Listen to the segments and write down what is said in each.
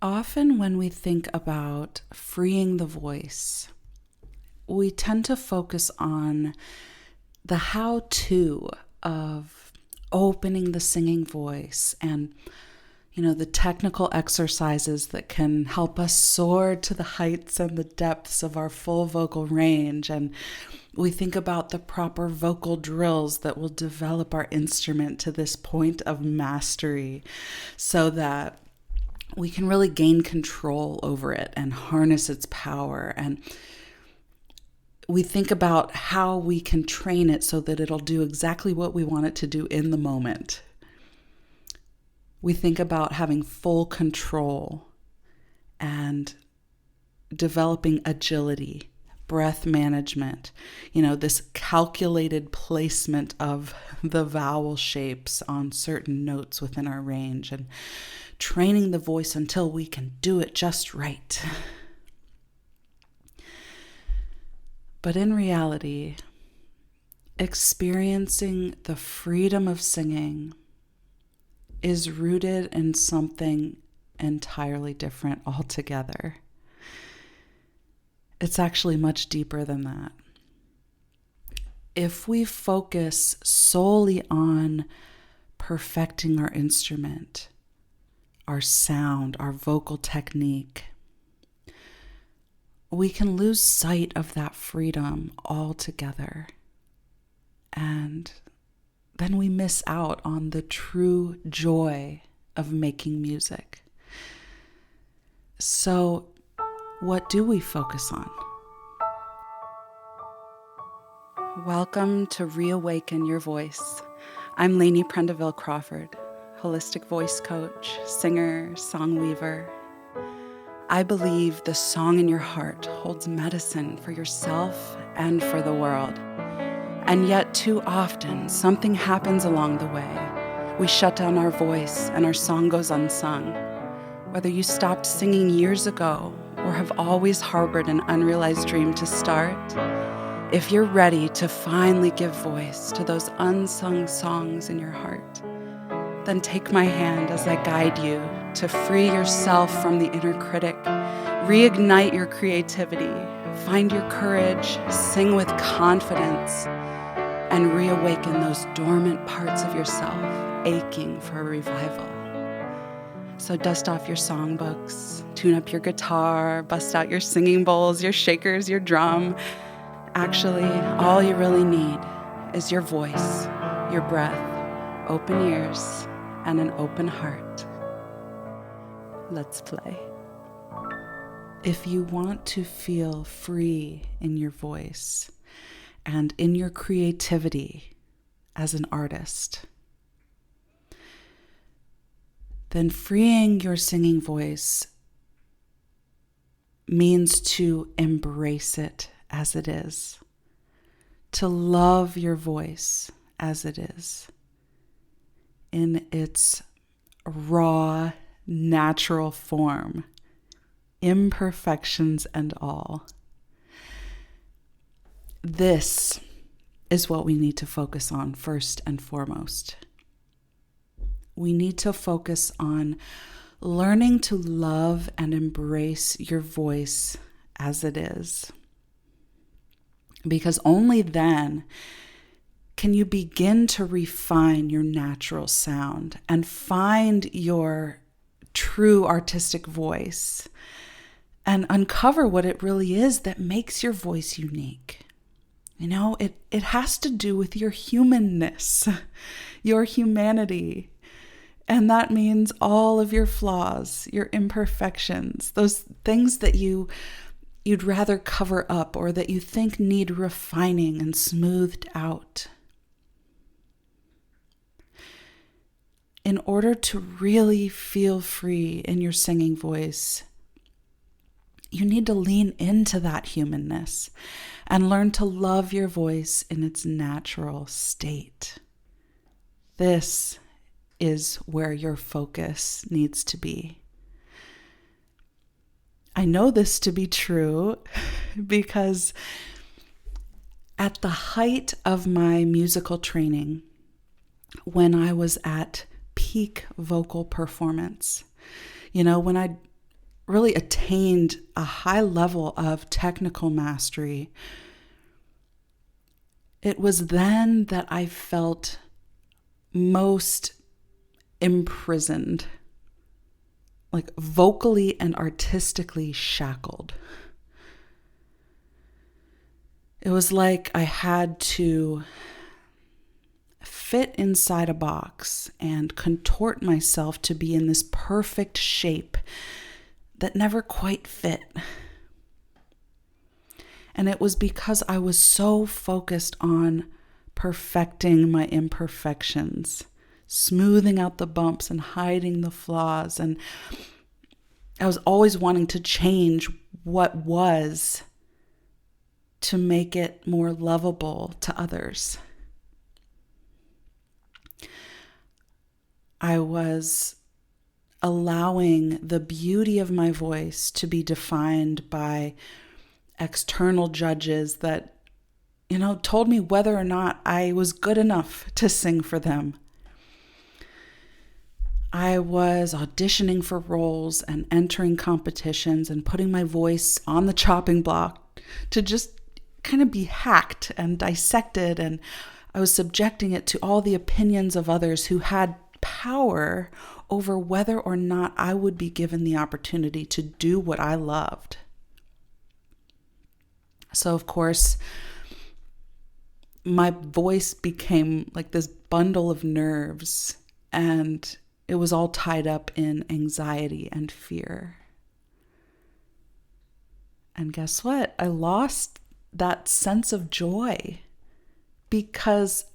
Often, when we think about freeing the voice, we tend to focus on the how to of opening the singing voice and the technical exercises that can help us soar to the heights and the depths of our full vocal range. And we think about the proper vocal drills that will develop our instrument to this point of mastery so that we can really gain control over it and harness its power. And we think about how we can train it so that it'll do exactly what we want it to do in the moment. We think about having full control and developing agility, breath management, this calculated placement of the vowel shapes on certain notes within our range and training the voice until we can do it just right. But in reality, experiencing the freedom of singing is rooted in something entirely different altogether. It's actually much deeper than that. If we focus solely on perfecting our instrument, our sound, our vocal technique, we can lose sight of that freedom altogether. And then we miss out on the true joy of making music. So, what do we focus on? Welcome to Reawaken Your Voice. I'm Lainey Prendeville Crawford, holistic voice coach, singer, song weaver. I believe the song in your heart holds medicine for yourself and for the world. And yet too often, something happens along the way. We shut down our voice and our song goes unsung. Whether you stopped singing years ago or have always harbored an unrealized dream to start, if you're ready to finally give voice to those unsung songs in your heart, then take my hand as I guide you to free yourself from the inner critic, reignite your creativity, find your courage, sing with confidence, and reawaken those dormant parts of yourself aching for a revival. So dust off your songbooks, tune up your guitar, bust out your singing bowls, your shakers, your drum. Actually, all you really need is your voice, your breath, open ears, and an open heart. Let's play. If you want to feel free in your voice and in your creativity as an artist, then freeing your singing voice means to embrace it as it is, to love your voice as it is, in its raw, natural form, imperfections and all. This is what we need to focus on first and foremost. We need to focus on learning to love and embrace your voice as it is. Because only then can you begin to refine your natural sound and find your true artistic voice and uncover what it really is that makes your voice unique. It has to do with your humanness, your humanity. And that means all of your flaws, your imperfections, those things that you'd rather cover up or that you think need refining and smoothed out. In order to really feel free in your singing voice, you need to lean into that humanness and learn to love your voice in its natural state. This is where your focus needs to be. I know this to be true because at the height of my musical training, when I was at peak vocal performance, when I'd really attained a high level of technical mastery, it was then that I felt most imprisoned, like vocally and artistically shackled. It was like I had to fit inside a box and contort myself to be in this perfect shape that never quite fit. And it was because I was so focused on perfecting my imperfections, smoothing out the bumps and hiding the flaws. And I was always wanting to change what was to make it more lovable to others. I was allowing the beauty of my voice to be defined by external judges that, told me whether or not I was good enough to sing for them. I was auditioning for roles and entering competitions and putting my voice on the chopping block to just kind of be hacked and dissected, and I was subjecting it to all the opinions of others who had power over whether or not I would be given the opportunity to do what I loved. So, of course, my voice became like this bundle of nerves, and it was all tied up in anxiety and fear. And guess what? I lost that sense of joy because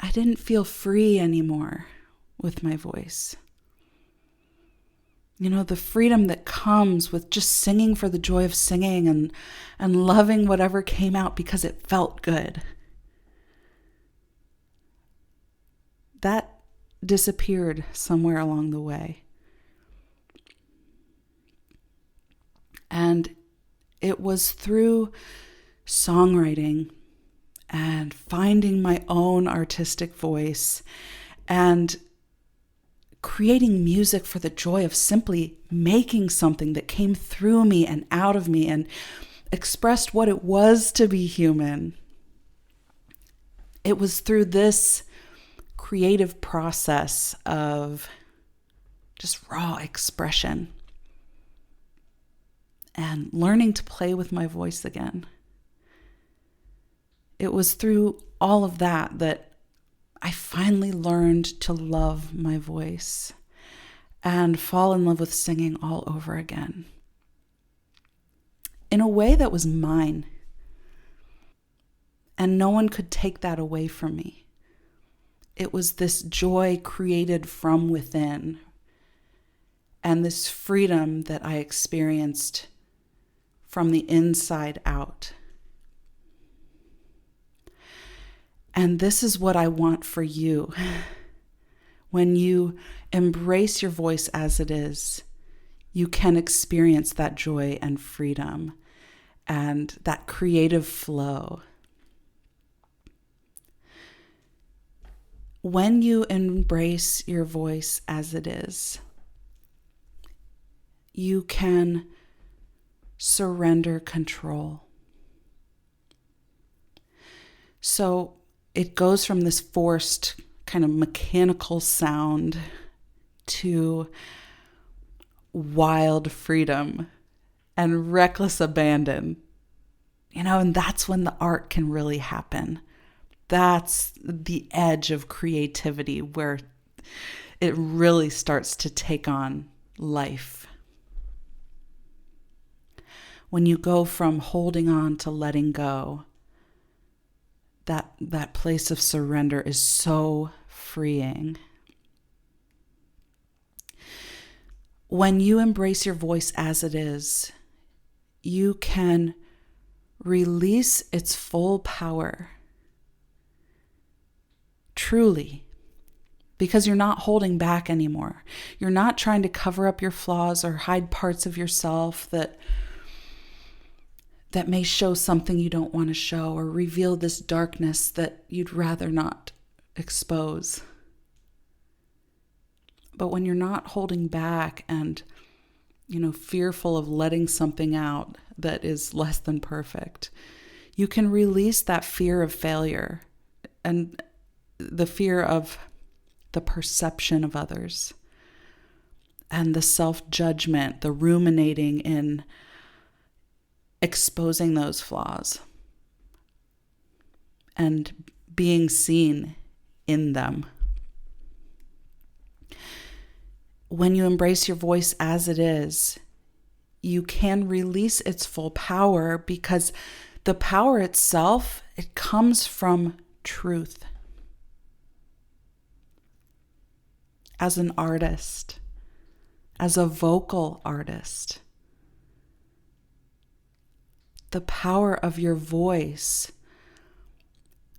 I didn't feel free anymore with my voice. The freedom that comes with just singing for the joy of singing and loving whatever came out because it felt good. That disappeared somewhere along the way. And it was through songwriting and finding my own artistic voice and creating music for the joy of simply making something that came through me and out of me and expressed what it was to be human. It was through this creative process of just raw expression and learning to play with my voice again. It was through all of that I finally learned to love my voice and fall in love with singing all over again, in a way that was mine. And no one could take that away from me. It was this joy created from within and this freedom that I experienced from the inside out. And this is what I want for you. When you embrace your voice as it is, you can experience that joy and freedom and that creative flow. When you embrace your voice as it is, you can surrender control. So it goes from this forced kind of mechanical sound to wild freedom and reckless abandon. And that's when the art can really happen. That's the edge of creativity where it really starts to take on life. When you go from holding on to letting go, that place of surrender is so freeing. When you embrace your voice as it is, you can release its full power. Truly. Because you're not holding back anymore. You're not trying to cover up your flaws or hide parts of yourself that may show something you don't want to show or reveal this darkness that you'd rather not expose. But when you're not holding back and, fearful of letting something out that is less than perfect, you can release that fear of failure and the fear of the perception of others and the self-judgment, the ruminating in exposing those flaws and being seen in them. When you embrace your voice as it is, you can release its full power, because the power itself, it comes from truth. As an artist, as a vocal artist, the power of your voice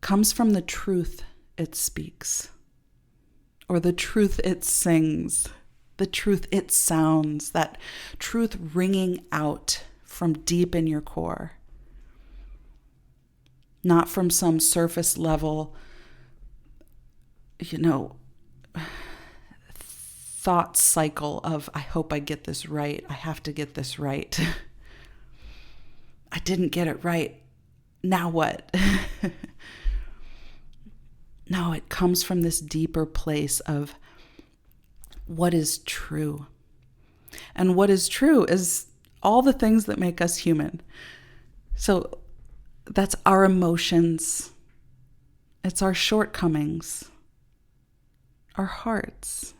comes from the truth it speaks, or the truth it sings, the truth it sounds, that truth ringing out from deep in your core. Not from some surface level, thought cycle of, I hope I get this right. I have to get this right. I didn't get it right. Now what? No, it comes from this deeper place of what is true. And what is true is all the things that make us human. So that's our emotions. It's our shortcomings, our hearts.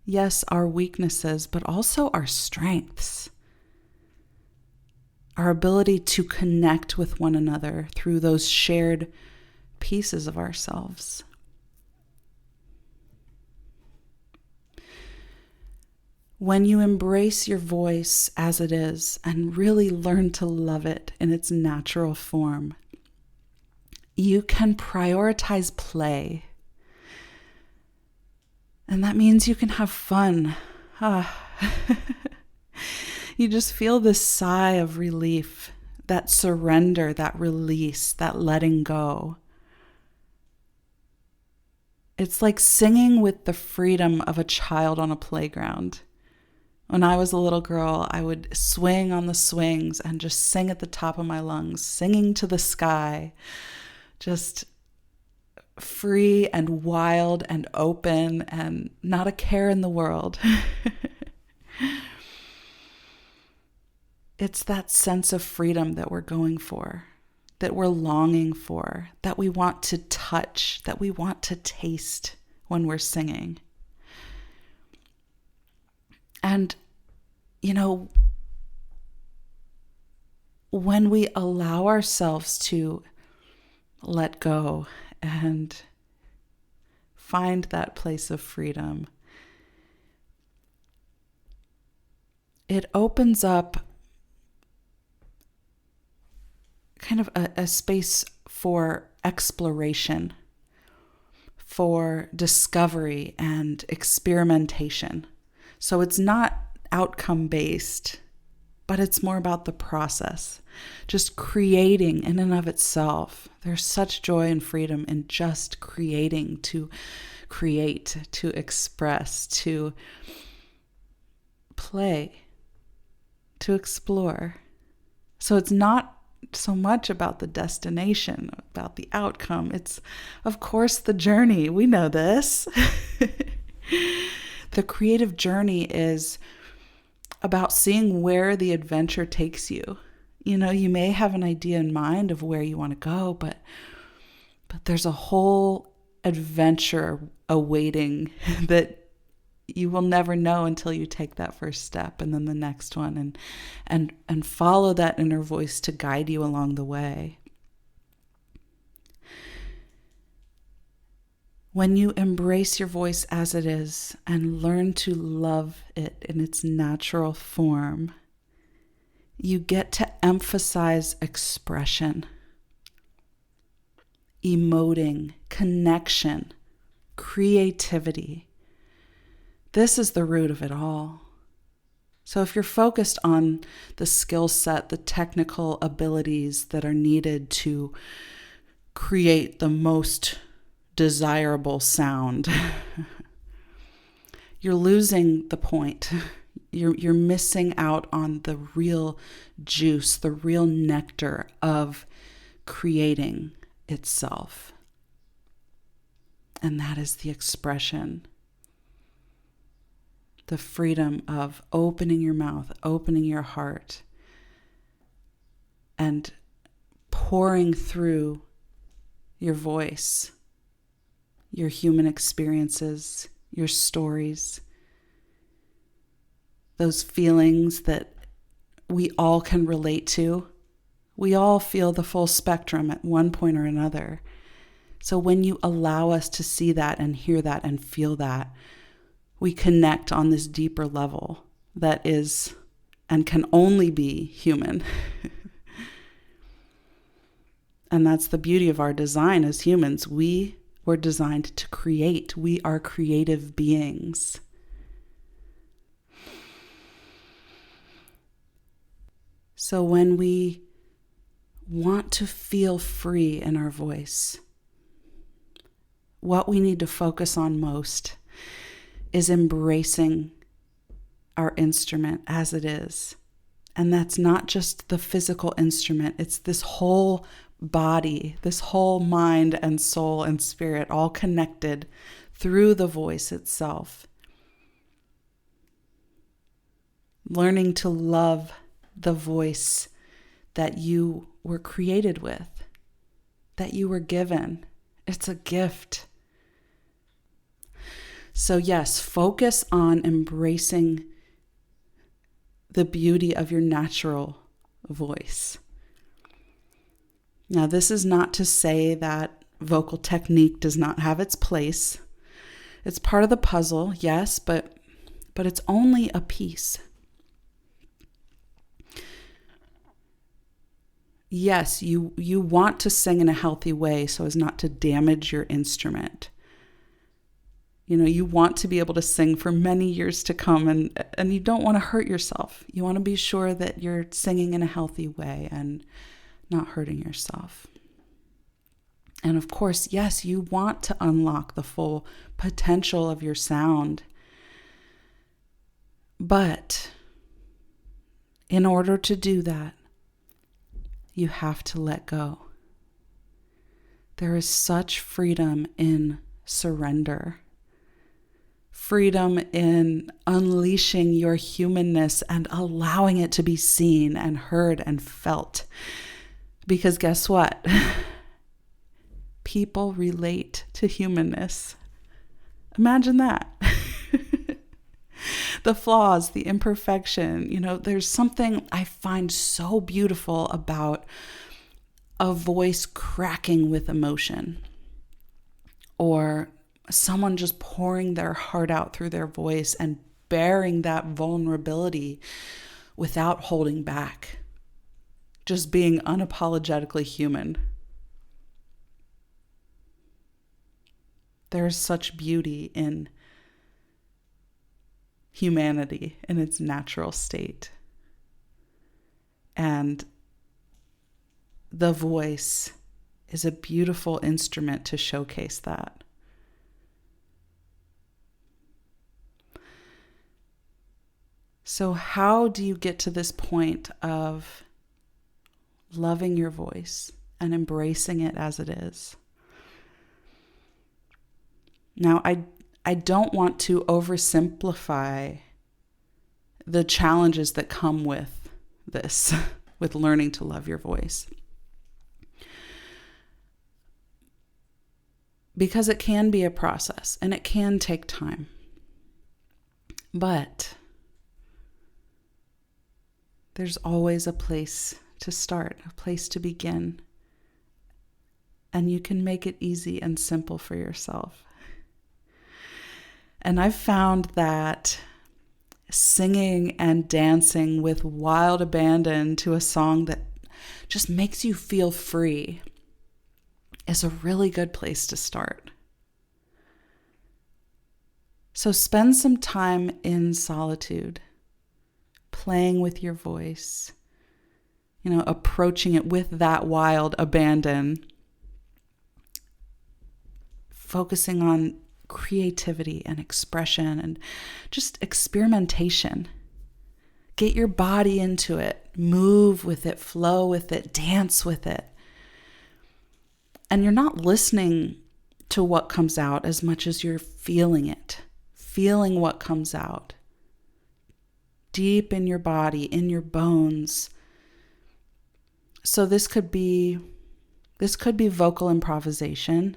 Yes, our weaknesses, but also our strengths. Our ability to connect with one another through those shared pieces of ourselves. When you embrace your voice as it is and really learn to love it in its natural form, you can prioritize play. And that means you can have fun. You just feel this sigh of relief, that surrender, that release, that letting go. It's like singing with the freedom of a child on a playground. When I was a little girl, I would swing on the swings and just sing at the top of my lungs, singing to the sky, just free and wild and open and not a care in the world. It's that sense of freedom that we're going for, that we're longing for, that we want to touch, that we want to taste when we're singing. And, when we allow ourselves to let go and find that place of freedom, it opens up kind of a space for exploration, for discovery and experimentation. So it's not outcome-based, but it's more about the process. Just creating in and of itself. There's such joy and freedom in just creating, to create, to express, to play, to explore. So it's not so much about the destination, about the outcome. It's, of course, the journey. We know this. The creative journey is about seeing where the adventure takes you. You may have an idea in mind of where you want to go, but there's a whole adventure awaiting that you will never know until you take that first step, and then the next one, and follow that inner voice to guide you along the way. When you embrace your voice as it is and learn to love it in its natural form, you get to emphasize expression, emoting, connection, creativity. This is the root of it all. So if you're focused on the skill set, the technical abilities that are needed to create the most desirable sound, you're losing the point. You're missing out on the real juice, the real nectar of creating itself. And that is the expression. The freedom of opening your mouth, opening your heart, and pouring through your voice, your human experiences, your stories, those feelings that we all can relate to. We all feel the full spectrum at one point or another. So when you allow us to see that and hear that and feel that, we connect on this deeper level that is and can only be human. And that's the beauty of our design as humans. We were designed to create. We are creative beings. So when we want to feel free in our voice, what we need to focus on most is embracing our instrument as it is. And that's not just the physical instrument, it's this whole body, this whole mind and soul and spirit, all connected through the voice itself. Learning to love the voice that you were created with, that you were given. It's a gift. So yes, focus on embracing the beauty of your natural voice. Now, this is not to say that vocal technique does not have its place. It's part of the puzzle, yes, but it's only a piece. Yes, you want to sing in a healthy way so as not to damage your instrument. You know, you want to be able to sing for many years to come, and you don't want to hurt yourself. You want to be sure that you're singing in a healthy way and not hurting yourself. And of course, yes, you want to unlock the full potential of your sound. But in order to do that, you have to let go. There is such freedom in surrender. Freedom in unleashing your humanness and allowing it to be seen and heard and felt. Because guess what? People relate to humanness. Imagine that. The flaws, the imperfection, there's something I find so beautiful about a voice cracking with emotion, or someone just pouring their heart out through their voice and bearing that vulnerability without holding back, just being unapologetically human. There's such beauty in humanity in its natural state. And the voice is a beautiful instrument to showcase that. So how do you get to this point of loving your voice and embracing it as it is? Now, I don't want to oversimplify the challenges that come with this, with learning to love your voice. Because it can be a process and it can take time. But there's always a place to start, a place to begin. And you can make it easy and simple for yourself. And I've found that singing and dancing with wild abandon to a song that just makes you feel free is a really good place to start. So spend some time in solitude, playing with your voice, approaching it with that wild abandon, focusing on creativity and expression and just experimentation. Get your body into it, move with it, flow with it, dance with it. And you're not listening to what comes out as much as you're feeling it, feeling what comes out deep in your body, in your bones. So this could be vocal improvisation,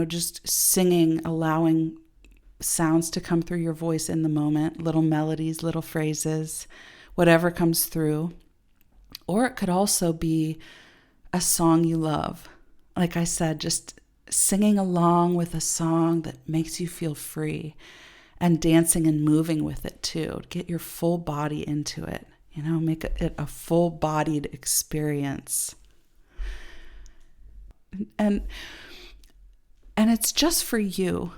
just singing, allowing sounds to come through your voice in the moment, little melodies, little phrases, whatever comes through. Or it could also be a song you love. Like I said, just singing along with a song that makes you feel free and dancing and moving with it too. Get your full body into it, make it a full-bodied experience. And it's just for you.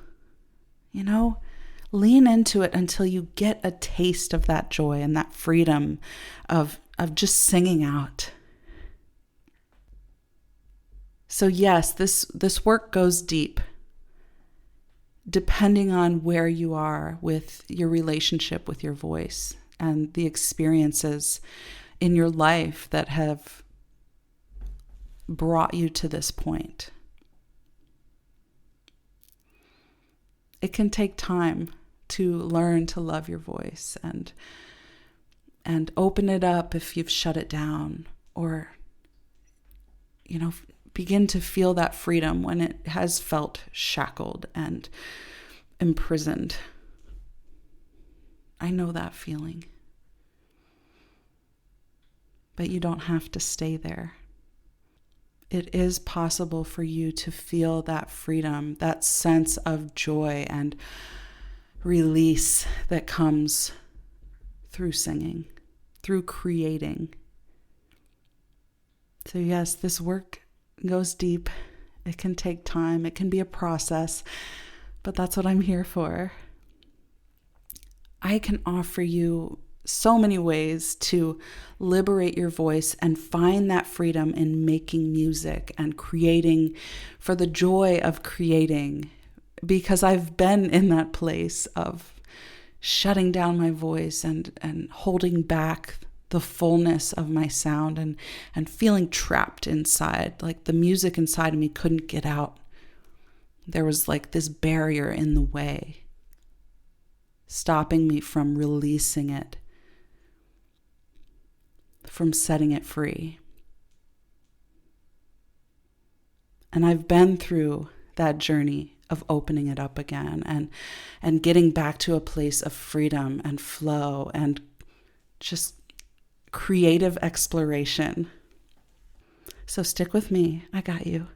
Lean into it until you get a taste of that joy and that freedom of just singing out. So yes, this work goes deep, depending on where you are with your relationship with your voice and the experiences in your life that have brought you to this point. It can take time to learn to love your voice and open it up if you've shut it down, or begin to feel that freedom when it has felt shackled and imprisoned. I know that feeling. But you don't have to stay there. It is possible for you to feel that freedom, that sense of joy and release that comes through singing, through creating. So yes, this work goes deep. It can take time. It can be a process, but that's what I'm here for. I can offer you so many ways to liberate your voice and find that freedom in making music and creating for the joy of creating, because I've been in that place of shutting down my voice and holding back the fullness of my sound and feeling trapped inside, like the music inside of me couldn't get out. There was like this barrier in the way, stopping me from releasing it, from setting it free. And I've been through that journey of opening it up again and getting back to a place of freedom and flow and just creative exploration. So stick with me. I got you.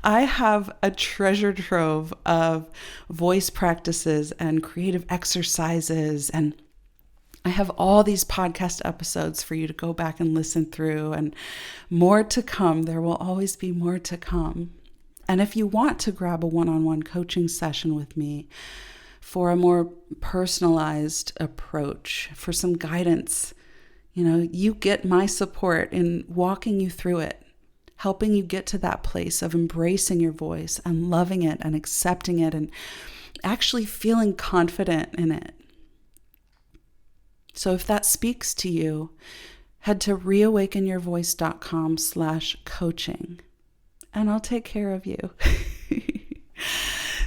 I have a treasure trove of voice practices and creative exercises, and I have all these podcast episodes for you to go back and listen through, and more to come. There will always be more to come. And if you want to grab a one-on-one coaching session with me for a more personalized approach, for some guidance, you get my support in walking you through it, helping you get to that place of embracing your voice and loving it and accepting it and actually feeling confident in it. So if that speaks to you, head to reawakenyourvoice.com/coaching and I'll take care of you.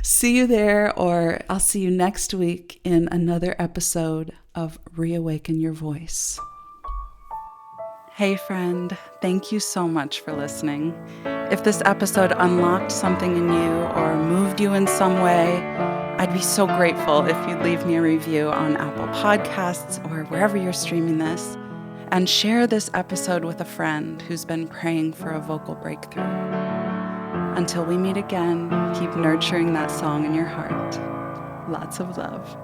See you there, or I'll see you next week in another episode of Reawaken Your Voice. Hey friend, thank you so much for listening. If this episode unlocked something in you or moved you in some way, I'd be so grateful if you'd leave me a review on Apple Podcasts or wherever you're streaming this, and share this episode with a friend who's been praying for a vocal breakthrough. Until we meet again, keep nurturing that song in your heart. Lots of love.